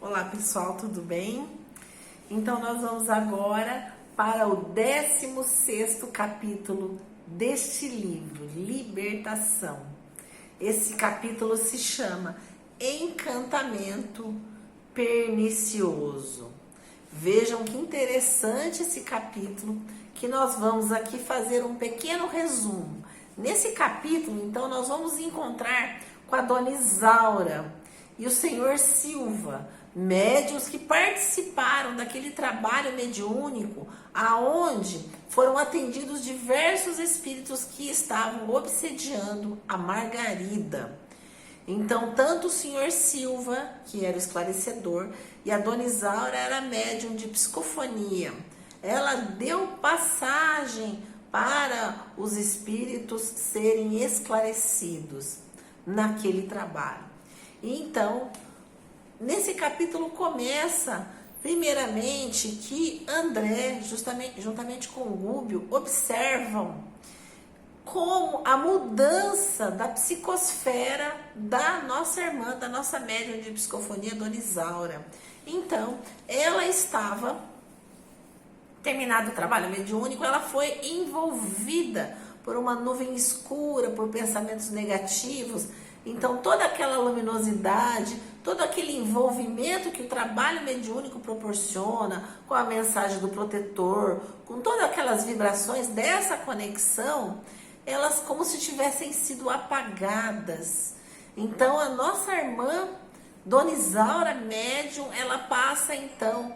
Olá pessoal, tudo bem? Então nós vamos agora para o 16º capítulo deste livro, Libertação. Esse capítulo se chama Encantamento Pernicioso. Vejam que interessante esse capítulo, que nós vamos aqui fazer um pequeno resumo. Nesse capítulo, então, nós vamos encontrar com a dona Isaura e o senhor Silva, médiuns que participaram daquele trabalho mediúnico, aonde foram atendidos diversos espíritos que estavam obsediando a Margarida. Então, tanto o senhor Silva, que era o esclarecedor, e a dona Isaura era médium de psicofonia. Ela deu passagem para os espíritos serem esclarecidos naquele trabalho. Então, nesse capítulo começa, primeiramente, que André, juntamente com o Gúbio, observam como a mudança da psicosfera da nossa irmã, da nossa médium de psicofonia, dona Isaura. Então, ela estava, terminado o trabalho mediúnico, ela foi envolvida por uma nuvem escura, por pensamentos negativos. Então, toda aquela luminosidade, todo aquele envolvimento que o trabalho mediúnico proporciona, com a mensagem do protetor, com todas aquelas vibrações dessa conexão, elas como se tivessem sido apagadas. Então, a nossa irmã, dona Isaura, médium, ela passa então,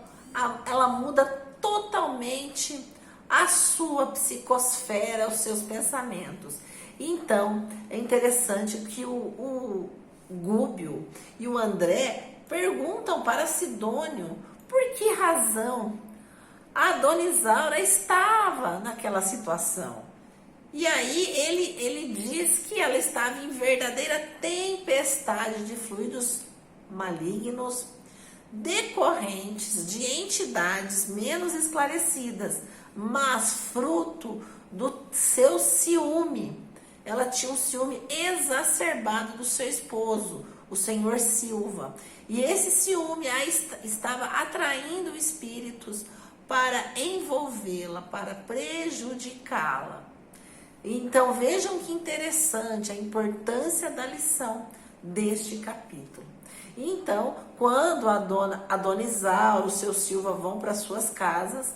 ela muda totalmente a sua psicosfera, os seus pensamentos. Então, é interessante que o Gúbio e o André perguntam para Sidônio por que razão a dona Isaura estava naquela situação. E aí ele diz que ela estava em verdadeira tempestade de fluidos malignos decorrentes de entidades menos esclarecidas, mas fruto do seu ciúme. Ela tinha um ciúme exacerbado do seu esposo, o senhor Silva. E esse ciúme estava atraindo espíritos para envolvê-la, para prejudicá-la. Então vejam que interessante a importância da lição deste capítulo. Então, quando a dona Isaura, o seu Silva vão para suas casas,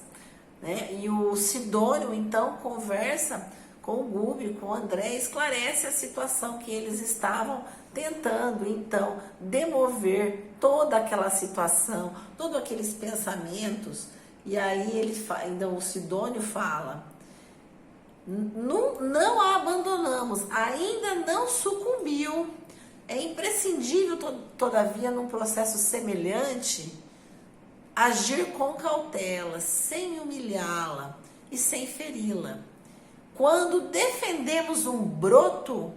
né, e o Sidônio então conversa com o Gúbio, com o André, esclarece a situação que eles estavam tentando então demover toda aquela situação, todos aqueles pensamentos. E aí então o Sidônio fala: não a abandonamos, ainda não sucumbiu. É imprescindível, todavia, num processo semelhante, agir com cautela, sem humilhá-la e sem feri-la. Quando defendemos um broto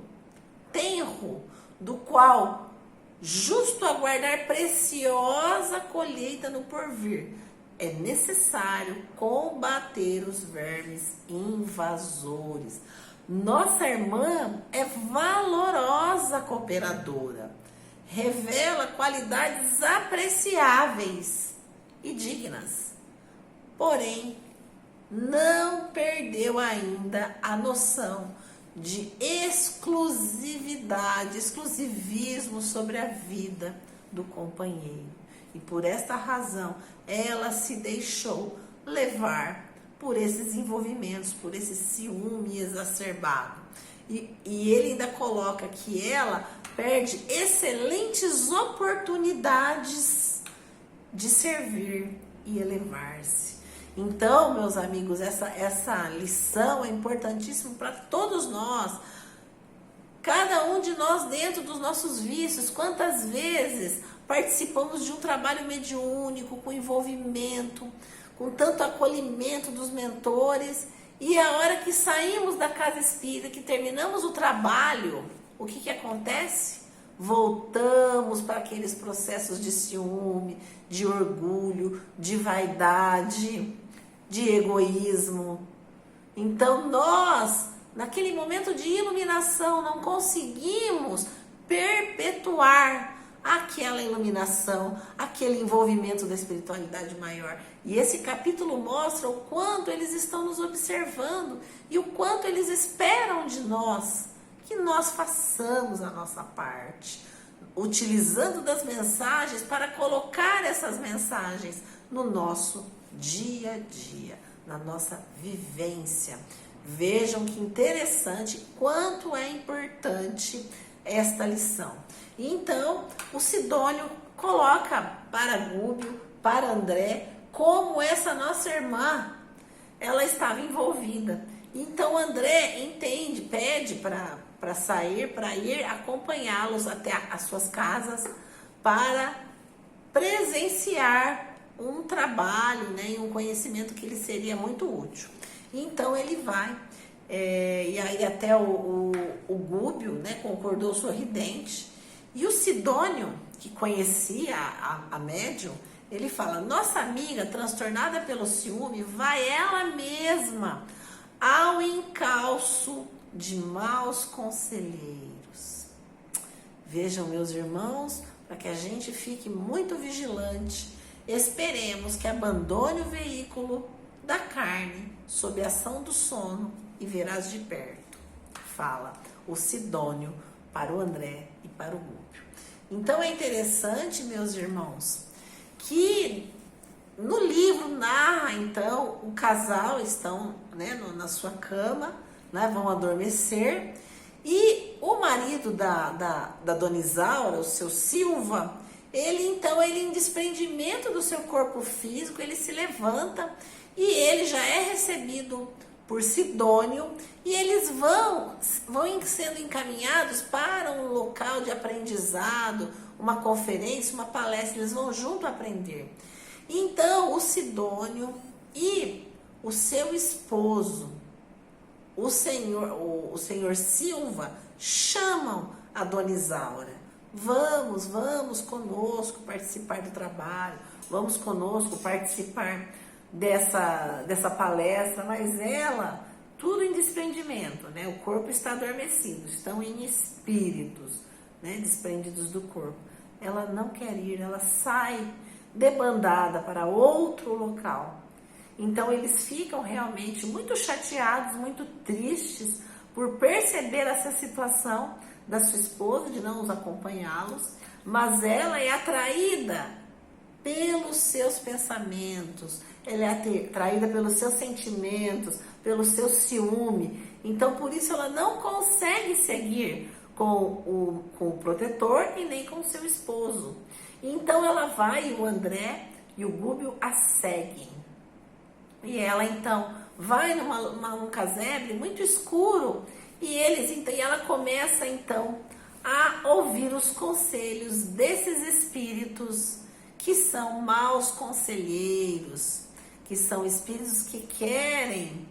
tenro, do qual justo aguardar preciosa colheita no porvir, é necessário combater os vermes invasores. Nossa irmã é valorosa cooperadora, revela qualidades apreciáveis e dignas, porém não perdeu ainda a noção de exclusivismo sobre a vida do companheiro. E por esta razão, ela se deixou levar por esses envolvimentos, por esse ciúme exacerbado. E ele ainda coloca que ela perde excelentes oportunidades de servir e elevar-se. Então, meus amigos, essa lição é importantíssima para todos nós. Cada um de nós dentro dos nossos vícios, quantas vezes participamos de um trabalho mediúnico, com envolvimento, com tanto acolhimento dos mentores, e a hora que saímos da casa espírita, que terminamos o trabalho, o que acontece? Voltamos para aqueles processos de ciúme, de orgulho, de vaidade, de egoísmo. Então nós, naquele momento de iluminação, não conseguimos perpetuar aquela iluminação, aquele envolvimento da espiritualidade maior. E esse capítulo mostra o quanto eles estão nos observando e o quanto eles esperam de nós, que nós façamos a nossa parte, utilizando das mensagens para colocar essas mensagens no nosso dia a dia, na nossa vivência. Vejam que interessante, quanto é importante esta lição. E então, o Sidônio coloca para Gúbio, para André, como essa nossa irmã, ela estava envolvida. Então, André entende, pede para sair, para ir acompanhá-los até as suas casas, para presenciar um trabalho, né, e um conhecimento que lhe seria muito útil. Então ele vai, e aí até o Gúbio, né, concordou sorridente, e o Sidônio, que conhecia a médium, ele fala: nossa amiga, transtornada pelo ciúme, vai ela mesma ao encalço de maus conselheiros. Vejam, meus irmãos, para que a gente fique muito vigilante, esperemos que abandone o veículo da carne sob a ação do sono e verás de perto. Fala o Sidônio para o André e para o Gúbio. Então é interessante, meus irmãos, que no livro narra, então, o casal estão, né, na sua cama, né, vão adormecer, e o marido da Dona Isaura, o seu Silva, ele em desprendimento do seu corpo físico, ele se levanta e ele já é recebido por Sidônio, e eles vão sendo encaminhados para um local de aprendizado, uma conferência, uma palestra, eles vão junto aprender. Então, o Sidônio e o seu esposo, o senhor Silva, chamam a Dona Isaura. Vamos conosco participar do trabalho, vamos conosco participar dessa palestra, mas ela, tudo em desprendimento, né? O corpo está adormecido, estão em espíritos, né? Desprendidos do corpo. Ela não quer ir, ela sai debandada para outro local. Então eles ficam realmente muito chateados, muito tristes por perceber essa situação da sua esposa, de não os acompanhá-los, mas ela é atraída pelos seus pensamentos, ela é atraída pelos seus sentimentos, pelo seu ciúme. Então, por isso, ela não consegue seguir com o protetor e nem com o seu esposo. Então, ela vai, e o André e o Gúbio a seguem. E ela, então, vai num casebre muito escuro, e ela começa, então, a ouvir os conselhos desses espíritos que são maus conselheiros, que são espíritos que querem,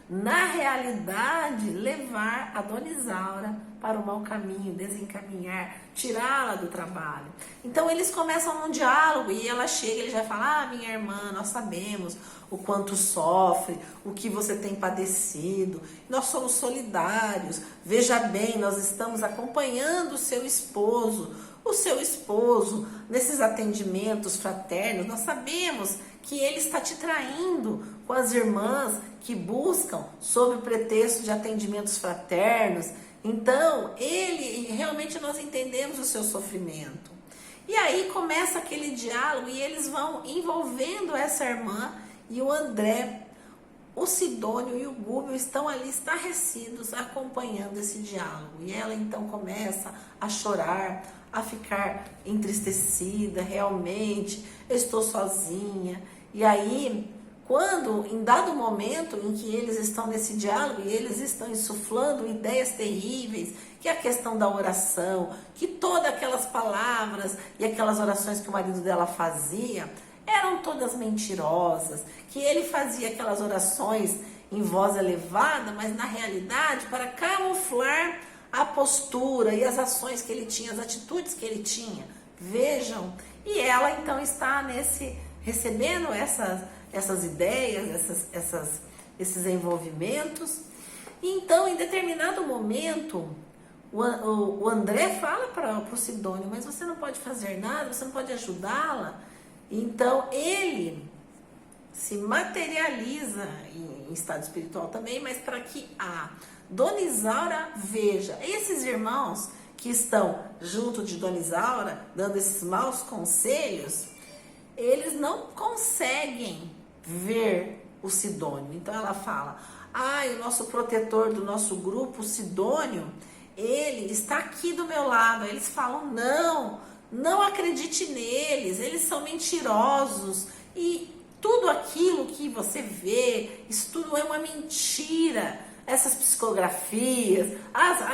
na realidade, levar a Dona Isaura para o mau caminho, desencaminhar, tirá-la do trabalho. Então eles começam um diálogo e ela chega, ele já fala: minha irmã, nós sabemos o quanto sofre, o que você tem padecido, nós somos solidários, veja bem, nós estamos acompanhando o seu esposo, nesses atendimentos fraternos, nós sabemos que ele está te traindo com as irmãs que buscam sob o pretexto de atendimentos fraternos. Então, realmente nós entendemos o seu sofrimento. E aí começa aquele diálogo e eles vão envolvendo essa irmã, e o André, o Sidônio e o Gúbio estão ali estarrecidos acompanhando esse diálogo. E ela então começa a chorar, a ficar entristecida, realmente, eu estou sozinha. E aí, quando, em dado momento em que eles estão nesse diálogo e eles estão insuflando ideias terríveis, que é a questão da oração, que todas aquelas palavras e aquelas orações que o marido dela fazia eram todas mentirosas, que ele fazia aquelas orações em voz elevada, mas na realidade para camuflar a postura e as ações que ele tinha, as atitudes que ele tinha. Vejam, e ela então está recebendo essas ideias, esses envolvimentos. E então, em determinado momento, o André fala para o Sidônio, mas você não pode fazer nada, você não pode ajudá-la. Então ele se materializa em estado espiritual também, mas para que a Dona Isaura veja esses irmãos que estão junto de Dona Isaura, dando esses maus conselhos, eles não conseguem ver o Sidônio. Então ela fala, o nosso protetor do nosso grupo, o Sidônio, ele está aqui do meu lado. Eles falam, não acredite neles, eles são mentirosos, e tudo aquilo que você vê, isso tudo é uma mentira. Essas psicografias,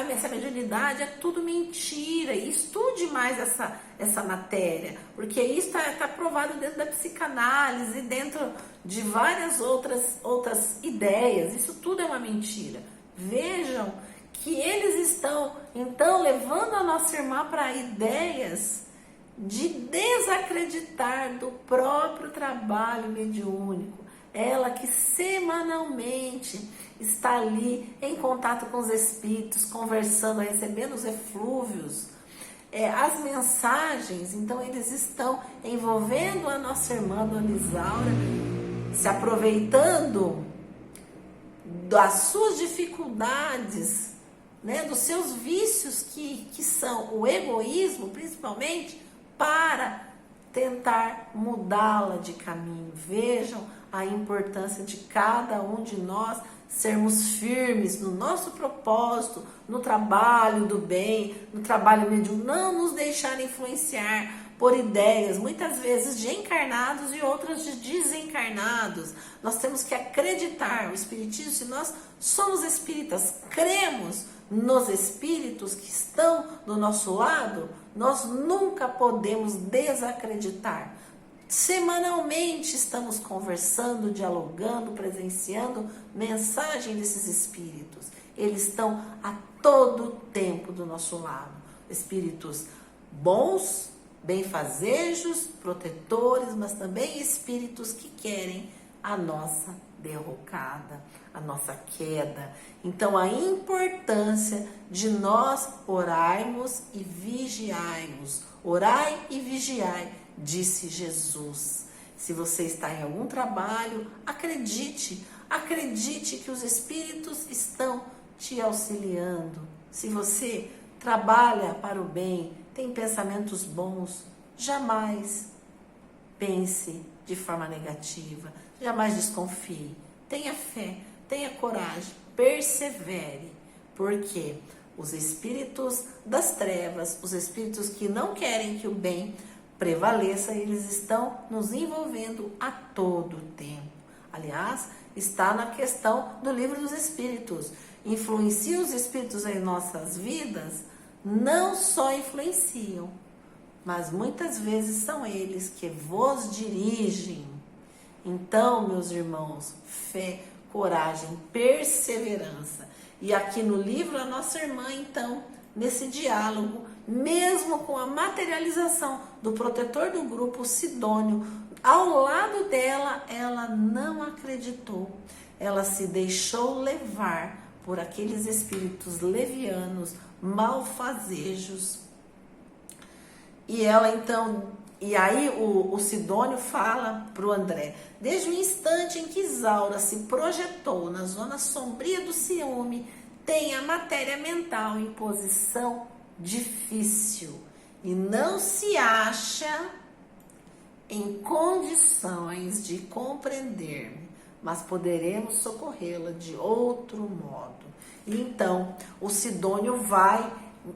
essa mediunidade é tudo mentira. E estude mais essa matéria, porque isso está provado dentro da psicanálise, dentro de várias outras ideias. Isso tudo é uma mentira. Vejam que eles estão, então, levando a nossa irmã para ideias de desacreditar do próprio trabalho mediúnico. Ela que semanalmente está ali em contato com os espíritos, conversando, recebendo os eflúvios, as mensagens. Então eles estão envolvendo a nossa irmã Dona Isaura, se aproveitando das suas dificuldades, né, dos seus vícios que são o egoísmo, principalmente, para tentar mudá-la de caminho. Vejam a importância de cada um de nós sermos firmes no nosso propósito, no trabalho do bem, no trabalho mediúnico, não nos deixar influenciar por ideias, muitas vezes de encarnados e outras de desencarnados. Nós temos que acreditar. O Espiritismo, se nós somos espíritas, cremos nos espíritos que estão do nosso lado, nós nunca podemos desacreditar. Semanalmente estamos conversando, dialogando, presenciando mensagem desses espíritos. Eles estão a todo tempo do nosso lado. Espíritos bons, benfazejos, protetores, mas também espíritos que querem a nossa derrocada, a nossa queda. Então, a importância de nós orarmos e vigiarmos. Orai e vigiai, disse Jesus. Se você está em algum trabalho, acredite que os espíritos estão te auxiliando. Se você trabalha para o bem, tem pensamentos bons, jamais pense de forma negativa, jamais desconfie. Tenha fé, tenha coragem, persevere, porque os espíritos das trevas, os espíritos que não querem que o bem prevaleça, eles estão nos envolvendo a todo tempo. Aliás, está na questão do Livro dos Espíritos. Influenciam os espíritos em nossas vidas? Não só influenciam, mas muitas vezes são eles que vos dirigem. Então, meus irmãos, fé, coragem, perseverança. E aqui no livro, a nossa irmã, então, nesse diálogo, mesmo com a materialização do protetor do grupo, Sidônio, ao lado dela, ela não acreditou. Ela se deixou levar por aqueles espíritos levianos, malfazejos. E ela então, e aí o Sidônio fala para o André, desde o instante em que Isaura se projetou na zona sombria do ciúme, tem a matéria mental em posição difícil e não se acha em condições de compreender-me, mas poderemos socorrê-la de outro modo. E então o Sidônio vai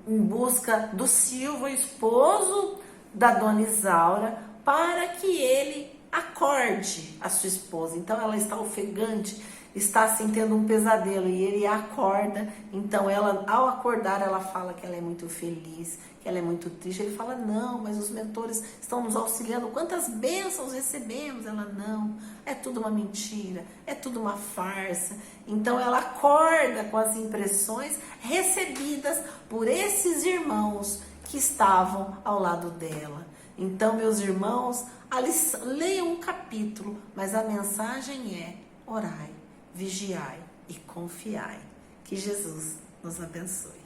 em busca do Silva, esposo da Dona Isaura, para que ele acorde a sua esposa. Então ela está ofegante, está assim tendo um pesadelo, e ele acorda. Então ela, ao acordar, ela fala que ela é muito feliz, que ela é muito triste. Ele fala, não, mas os mentores estão nos auxiliando, quantas bênçãos recebemos. Ela, não, é tudo uma mentira, é tudo uma farsa. Então ela acorda com as impressões recebidas por esses irmãos que estavam ao lado dela. Então, meus irmãos, leiam um capítulo, mas a mensagem é: orai, vigiai e confiai. Que Jesus nos abençoe.